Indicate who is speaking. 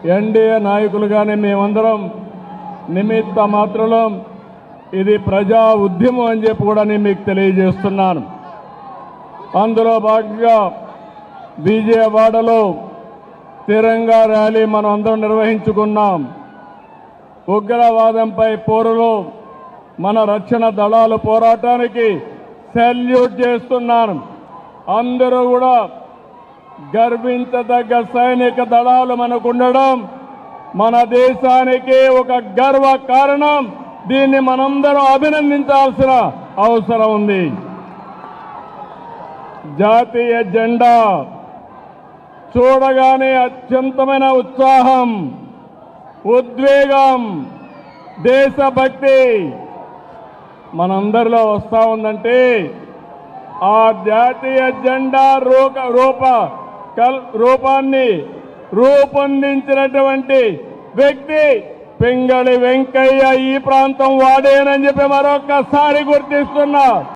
Speaker 1: NDA నాయకులుగానే మేమందరం నిమిత్త మాత్రం ఇది ప్రజా ఉద్యమం అని చెప్పి కూడా నేను మీకు తెలియజేస్తున్నాను. అందులో భాగంగా విజయవాడలో తిరంగా ర్యాలీ మనం అందరం నిర్వహించుకున్నాం. ఉగ్రవాదంపై పోరులో మన రక్షణ దళాల పోరాటానికి సెల్యూట్ చేస్తున్నాను. అందరూ కూడా గర్వించదగ్గ సైనిక దళాలు మనకుండడం మన దేశానికి ఒక గర్వ కారణం. దీన్ని మనందరం అభినందించాల్సిన అవసరం ఉంది. జాతీయ జెండా చూడగానే అత్యంతమైన ఉత్సాహం, ఉద్వేగం, దేశభక్తి మనందరిలో వస్తా ఉందంటే ఆ జాతీయ జెండా రూపాన్ని రూపొందించినటువంటి వ్యక్తి పింగళి వెంకయ్య ఈ ప్రాంతం వాడేనని చెప్పి మరొక్కసారి గుర్తిస్తున్నా.